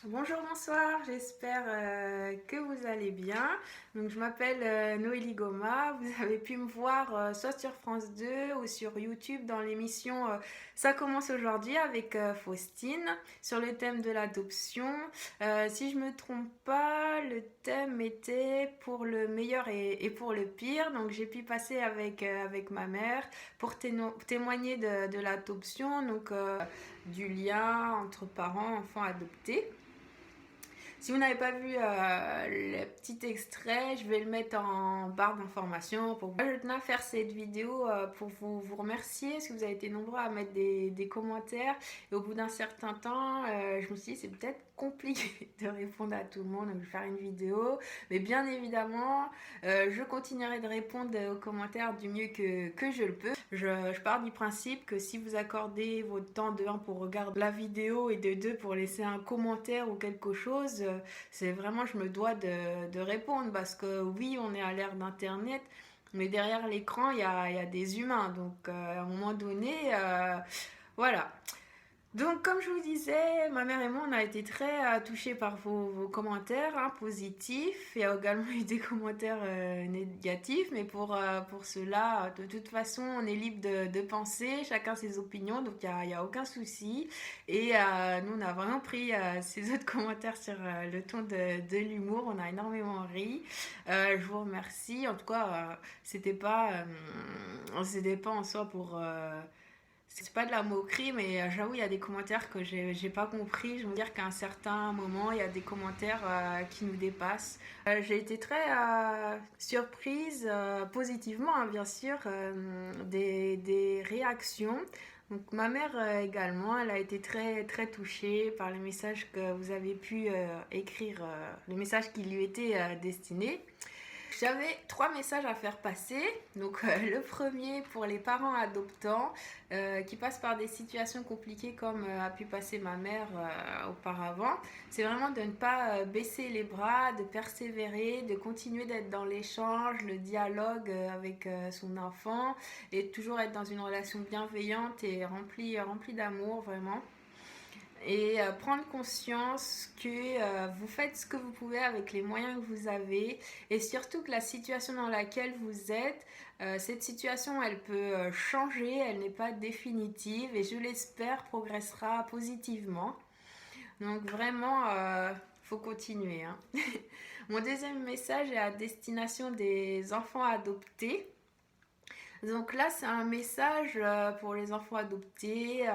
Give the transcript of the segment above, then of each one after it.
Bonjour, bonsoir, j'espère que vous allez bien. Donc, je m'appelle Noélie Goma. Vous avez pu me voir soit sur France 2 ou sur YouTube dans l'émission Ça commence aujourd'hui avec Faustine sur le thème de l'adoption. Si je me trompe pas, le thème était pour le meilleur et pour le pire. Donc, j'ai pu passer avec ma mère pour témoigner de l'adoption, donc du lien entre parents, enfants adoptés. Si vous n'avez pas vu le petit extrait, je vais le mettre en barre d'information pour vous. Je tenais à faire cette vidéo pour vous remercier parce que vous avez été nombreux à mettre des commentaires. Et au bout d'un certain temps, je me suis dit c'est peut-être compliqué de répondre à tout le monde, donc je vais faire une vidéo. Mais bien évidemment, je continuerai de répondre aux commentaires du mieux que je le peux. Je pars du principe que si vous accordez votre temps de 1 pour regarder la vidéo et de 2 pour laisser un commentaire ou quelque chose, c'est vraiment je me dois de répondre parce que oui, on est à l'ère d'internet, mais derrière l'écran il y a des humains, donc à un moment donné, voilà. Donc, comme je vous disais, ma mère et moi, on a été très touchés par vos commentaires positifs. Il y a également eu des commentaires négatifs, mais pour cela, de toute façon, on est libre de penser, chacun ses opinions, donc il y a aucun souci. Et nous, on a vraiment pris ces autres commentaires sur le ton de l'humour, on a énormément ri. Je vous remercie. En tout cas, c'était pas en soi pour... c'est pas de la moquerie, mais j'avoue, il y a des commentaires que j'ai pas compris. Je veux dire qu'à un certain moment, il y a des commentaires qui nous dépassent. J'ai été très surprise, positivement, hein, bien sûr, des réactions. Donc, ma mère également, elle a été très, très touchée par les messages que vous avez pu écrire, les messages qui lui étaient destinés. J'avais 3 messages à faire passer. Donc le premier pour les parents adoptants qui passent par des situations compliquées comme a pu passer ma mère auparavant. C'est vraiment de ne pas baisser les bras, de persévérer, de continuer d'être dans l'échange, le dialogue avec son enfant et de toujours être dans une relation bienveillante et remplie d'amour vraiment et prendre conscience que vous faites ce que vous pouvez avec les moyens que vous avez et surtout que la situation dans laquelle vous êtes, cette situation elle peut changer, elle n'est pas définitive et je l'espère progressera positivement. Donc vraiment, faut continuer, hein. Mon deuxième message est à destination des enfants adoptés. Donc là, c'est un message pour les enfants adoptés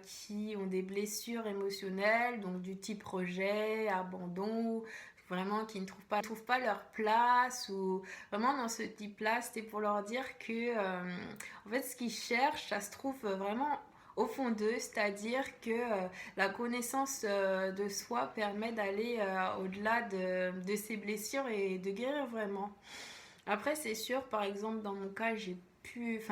qui ont des blessures émotionnelles, donc du type rejet, abandon, vraiment qui ne trouvent pas leur place ou vraiment dans ce type-là, c'était pour leur dire que en fait, ce qu'ils cherchent, ça se trouve vraiment au fond d'eux, c'est-à-dire que la connaissance de soi permet d'aller au-delà de ces blessures et de guérir vraiment. Après, c'est sûr, par exemple, dans mon cas, je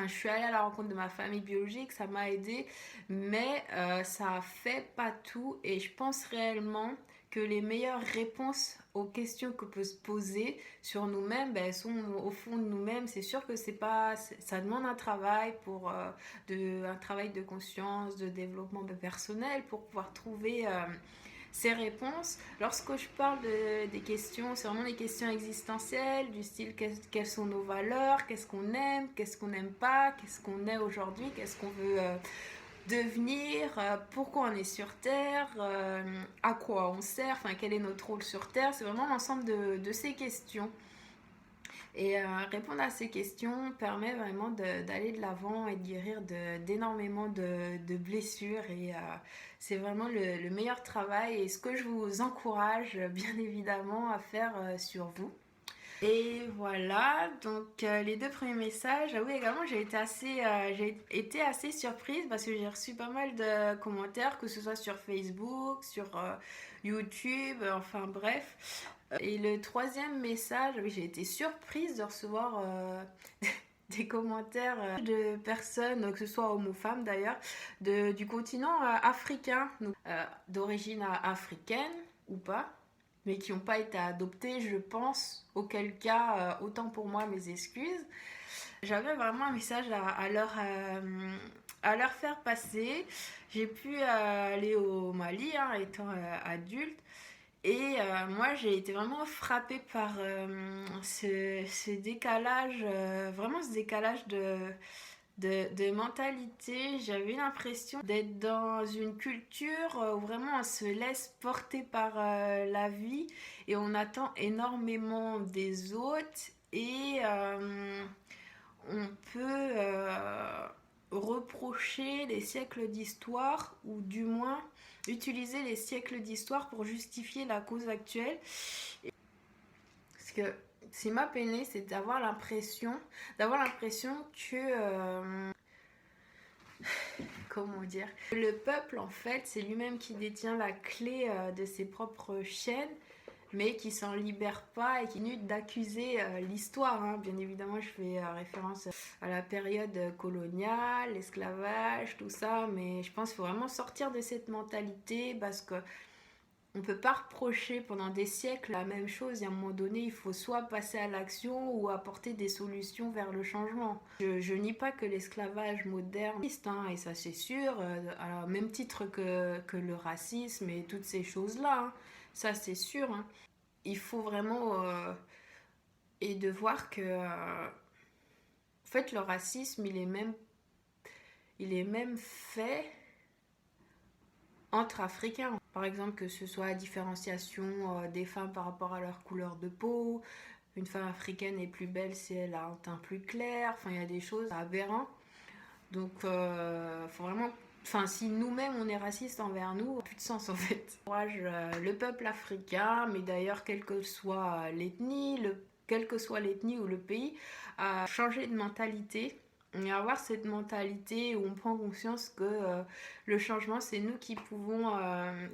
suis allée à la rencontre de ma famille biologique, ça m'a aidé, mais ça a fait pas tout et je pense réellement que les meilleures réponses aux questions que peut se poser sur nous-mêmes, ben, elles sont au fond de nous-mêmes. C'est sûr que ça demande un travail un travail de conscience, de développement personnel pour pouvoir trouver ces réponses. Lorsque je parle des questions, c'est vraiment des questions existentielles, du style quelles sont nos valeurs, qu'est-ce qu'on n'aime pas, qu'est-ce qu'on est aujourd'hui, qu'est-ce qu'on veut devenir, pourquoi on est sur Terre, à quoi on sert, enfin quel est notre rôle sur Terre. C'est vraiment l'ensemble de ces questions. Et répondre à ces questions permet vraiment d'aller de l'avant et de guérir d'énormément de blessures. Et c'est vraiment le meilleur travail et ce que je vous encourage bien évidemment à faire sur vous. Et voilà, donc les 2 premiers messages, oui également j'ai été assez surprise parce que j'ai reçu pas mal de commentaires, que ce soit sur Facebook, sur YouTube, enfin bref. Et le troisième message, oui j'ai été surprise de recevoir des commentaires de personnes, que ce soit hommes ou femmes d'ailleurs, du continent africain, d'origine africaine ou pas mais qui n'ont pas été adoptés, je pense, auquel cas, autant pour moi mes excuses. J'avais vraiment un message à leur à leur faire passer. J'ai pu aller au Mali, hein, étant adulte. Et moi, j'ai été vraiment frappée par ce décalage, vraiment ce décalage de mentalité. J'avais l'impression d'être dans une culture où vraiment on se laisse porter par la vie et on attend énormément des autres et on peut reprocher les siècles d'histoire ou du moins utiliser les siècles d'histoire pour justifier la cause actuelle. Parce que ce qui m'a peiné, c'est d'avoir l'impression que comment dire, le peuple en fait, c'est lui-même qui détient la clé de ses propres chaînes, mais qui s'en libère pas et qui continue d'accuser l'histoire. Hein. Bien évidemment, je fais référence à la période coloniale, l'esclavage, tout ça, mais je pense qu'il faut vraiment sortir de cette mentalité parce que on ne peut pas reprocher pendant des siècles la même chose et à un moment donné, il faut soit passer à l'action ou apporter des solutions vers le changement. Je nie pas que l'esclavage moderne existe, hein, et ça c'est sûr, à même titre que le racisme et toutes ces choses-là, hein, ça c'est sûr. Hein. Il faut vraiment... et de voir que... en fait, le racisme, il est même fait entre Africains. Par exemple, que ce soit la différenciation des femmes par rapport à leur couleur de peau. Une femme africaine est plus belle si elle a un teint plus clair. Enfin, il y a des choses aberrantes. Donc, faut vraiment... Enfin, si nous-mêmes on est raciste envers nous, plus de sens en fait. Encourage le peuple africain, mais d'ailleurs, quelle que soit l'ethnie ou le pays, à changer de mentalité et avoir cette mentalité où on prend conscience que le changement, c'est nous qui pouvons...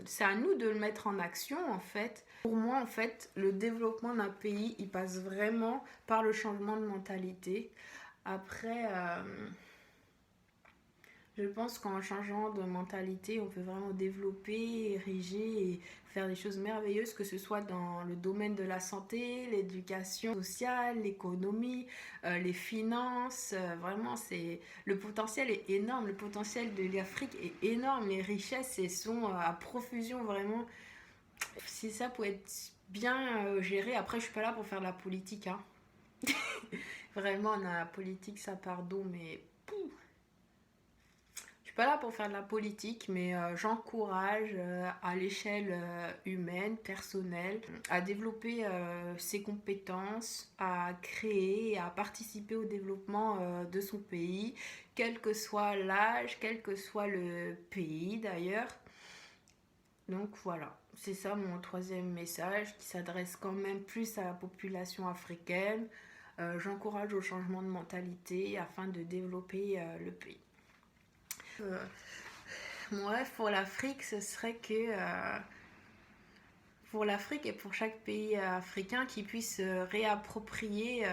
c'est à nous de le mettre en action, en fait. Pour moi, en fait, le développement d'un pays, il passe vraiment par le changement de mentalité. Après, je pense qu'en changeant de mentalité, on peut vraiment développer, ériger et faire des choses merveilleuses, que ce soit dans le domaine de la santé, l'éducation sociale, l'économie, les finances. Vraiment, le potentiel est énorme. Le potentiel de l'Afrique est énorme. Les richesses elles sont à profusion, vraiment. Si ça peut être bien géré, après, je suis pas là pour faire de la politique. Hein. Vraiment, la politique, ça part d'eau, mais... Je suis pas là pour faire de la politique, mais j'encourage à l'échelle humaine, personnelle, à développer ses compétences, à créer et à participer au développement de son pays, quel que soit l'âge, quel que soit le pays d'ailleurs. Donc voilà, c'est ça mon troisième message qui s'adresse quand même plus à la population africaine. J'encourage au changement de mentalité afin de développer le pays. Mon rêve pour l'Afrique, ce serait que pour l'Afrique et pour chaque pays africain qui puisse se réapproprier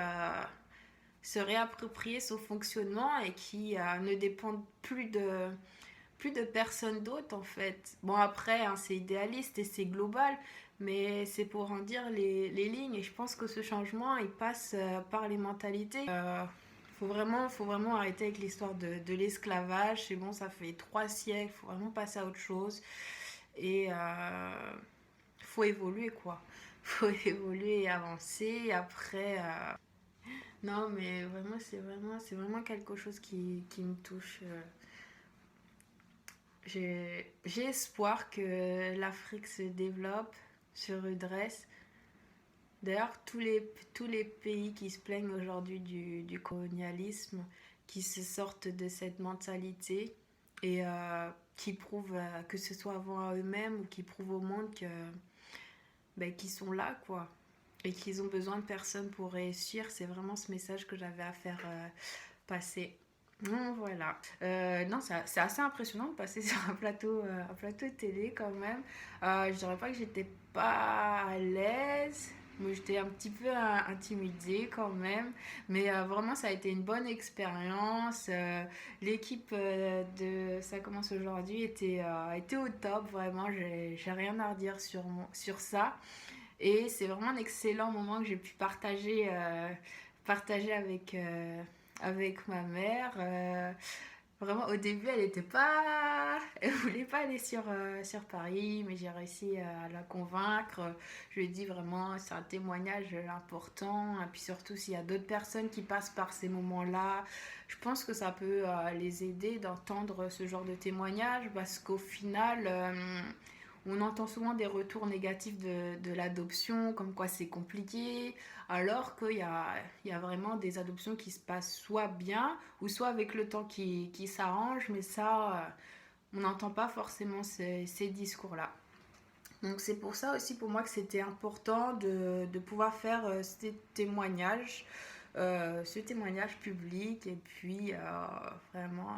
son fonctionnement et qui ne dépende plus de personne d'autre en fait. Bon après, hein, c'est idéaliste et c'est global, mais c'est pour en dire les lignes et je pense que ce changement, il passe par les mentalités. Faut vraiment arrêter avec l'histoire de l'esclavage. C'est bon, ça fait 3 siècles. Faut vraiment passer à autre chose. Et faut évoluer, quoi. Faut évoluer et avancer. Après, non, mais vraiment, c'est vraiment quelque chose qui me touche. J'ai espoir que l'Afrique se développe, se redresse. D'ailleurs, tous les pays qui se plaignent aujourd'hui du colonialisme, qui se sortent de cette mentalité et qui prouvent, que ce soit avant eux-mêmes ou qui prouvent au monde qu'ils sont là, quoi. Et qu'ils ont besoin de personne pour réussir. C'est vraiment ce message que j'avais à faire passer. Donc, voilà. Non, c'est assez impressionnant de passer sur un plateau de télé quand même. Je dirais pas que j'étais pas à l'aise. Mais j'étais un petit peu intimidée quand même. Mais vraiment, ça a été une bonne expérience. L'équipe de Ça commence aujourd'hui était au top. Vraiment, j'ai rien à redire sur ça. Et c'est vraiment un excellent moment que j'ai pu partager avec ma mère. Vraiment, au début, elle était pas... Elle voulait pas aller sur Paris, mais j'ai réussi à la convaincre. Je lui ai dit vraiment, c'est un témoignage important. Et puis surtout, s'il y a d'autres personnes qui passent par ces moments-là, je pense que ça peut les aider d'entendre ce genre de témoignage parce qu'au final, on entend souvent des retours négatifs de l'adoption, comme quoi c'est compliqué, alors qu'il y a vraiment des adoptions qui se passent soit bien, ou soit avec le temps qui s'arrange, mais ça, on n'entend pas forcément ces discours-là. Donc c'est pour ça aussi pour moi que c'était important de pouvoir faire ce témoignage public, et puis vraiment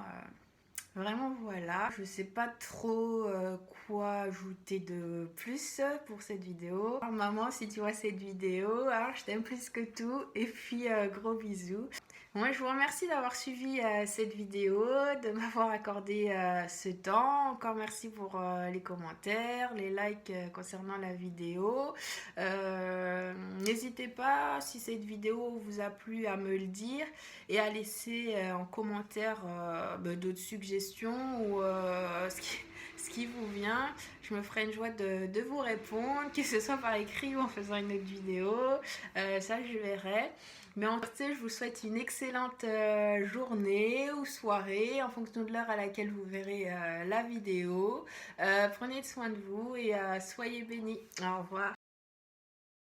vraiment, voilà. Je sais pas trop quoi ajouter de plus pour cette vidéo. Alors, maman, si tu vois cette vidéo, alors, je t'aime plus que tout. Et puis, gros bisous. Moi, je vous remercie d'avoir suivi cette vidéo, de m'avoir accordé ce temps. Encore merci pour les commentaires, les likes concernant la vidéo. N'hésitez pas, si cette vidéo vous a plu, à me le dire et à laisser en commentaire d'autres suggestions ou ce qui vous vient. Je me ferai une joie de vous répondre, que ce soit par écrit ou en faisant une autre vidéo. Ça, je verrai. Mais en tout cas, je vous souhaite une excellente journée ou soirée en fonction de l'heure à laquelle vous verrez la vidéo. Prenez soin de vous et soyez bénis. Au revoir.